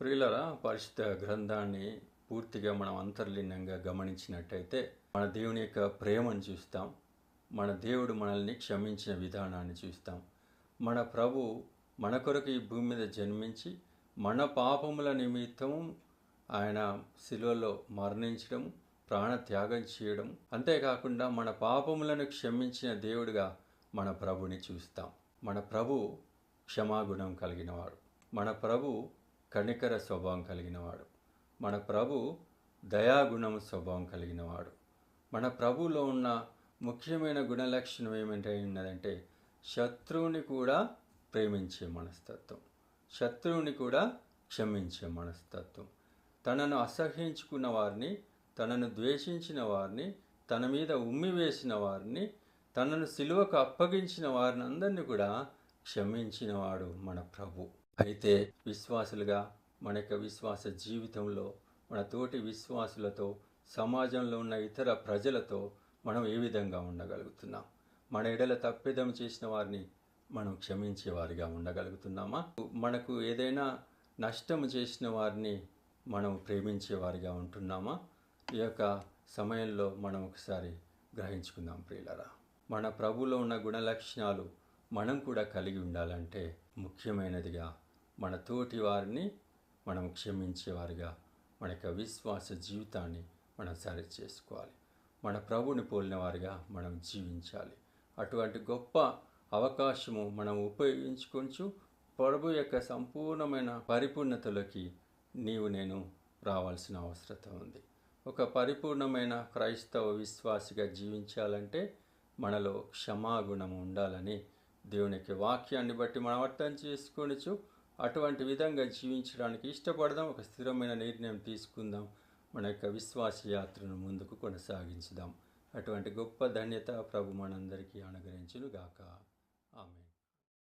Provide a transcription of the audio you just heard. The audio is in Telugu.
ప్రియులరా, పరిశుద్ధ గ్రంథాన్ని పూర్తిగా మనం అంతర్లీనంగా గమనించినట్టయితే మన దేవుని యొక్క ప్రేమను చూస్తాం. మన దేవుడు మనల్ని క్షమించిన విధానాన్ని చూస్తాం. మన ప్రభు మన కొరకు ఈ భూమి మీద జన్మించి మన పాపముల నిమిత్తం ఆయన శిలువలో మరణించడం, ప్రాణత్యాగం చేయడం, అంతేకాకుండా మన పాపములను క్షమించిన దేవుడిగా మన ప్రభుని చూస్తాం. మన ప్రభు క్షమాగుణం కలిగినవాడు. మన ప్రభు కనికర స్వభావం కలిగినవాడు. మన ప్రభు దయాగుణం స్వభావం కలిగినవాడు. మన ప్రభులో ఉన్న ముఖ్యమైన గుణలక్షణం ఏమిటంటే శత్రువుని కూడా ప్రేమించే మనస్తత్వం, శత్రువుని కూడా క్షమించే మనస్తత్వం. తనను అసహ్యించుకున్న వారిని, తనను ద్వేషించిన వారిని, తన మీద ఉమ్మివేసిన వారిని, తనను సిలువకు అప్పగించిన వారిని అందరినీ కూడా క్షమించినవాడు మన ప్రభు. అయితే విశ్వాసులుగా మన యొక్క విశ్వాస జీవితంలో మన తోటి విశ్వాసులతో, సమాజంలో ఉన్న ఇతర ప్రజలతో మనం ఏ విధంగా ఉండగలుగుతున్నాం? మన ఎడల తప్పిదం చేసిన వారిని మనం క్షమించేవారిగా ఉండగలుగుతున్నామా? మనకు ఏదైనా నష్టం చేసిన వారిని మనం ప్రేమించేవారిగా ఉంటున్నామా? ఈ యొక్క సమయంలో మనం ఒకసారి గ్రహించుకుందాం ప్రియులరా. మన ప్రభులో ఉన్న గుణలక్షణాలు మనం కూడా కలిగి ఉండాలంటే ముఖ్యమైనదిగా మన తోటి వారిని మనం క్షమించేవారిగా మన యొక్క విశ్వాస జీవితాన్ని మనం సరి చేసుకోవాలి. మన ప్రభుని పోలిన వారిగా మనం జీవించాలి. అటువంటి గొప్ప అవకాశము మనం ఉపయోగించుకొంచు ప్రభు యొక్క సంపూర్ణమైన పరిపూర్ణతలోకి నేను రావాల్సిన అవసరం ఉంది. ఒక పరిపూర్ణమైన క్రైస్తవ విశ్వాసిగా జీవించాలంటే మనలో క్షమాగుణం ఉండాలని దేవుని యొక్క వాక్యాన్ని బట్టి మనం అర్థం చేసుకొనొచ్చు. అటువంటి విధంగా జీవించడానికి ఇష్టపడదాం. ఒక స్థిరమైన నిర్ణయం తీసుకుందాం. మన యొక్క విశ్వాస యాత్రను ముందుకు కొనసాగించుదాం. అటువంటి గొప్ప ధన్యత ప్రభు మనందరికీ అనుగ్రహించును గాక. ఆమేన్.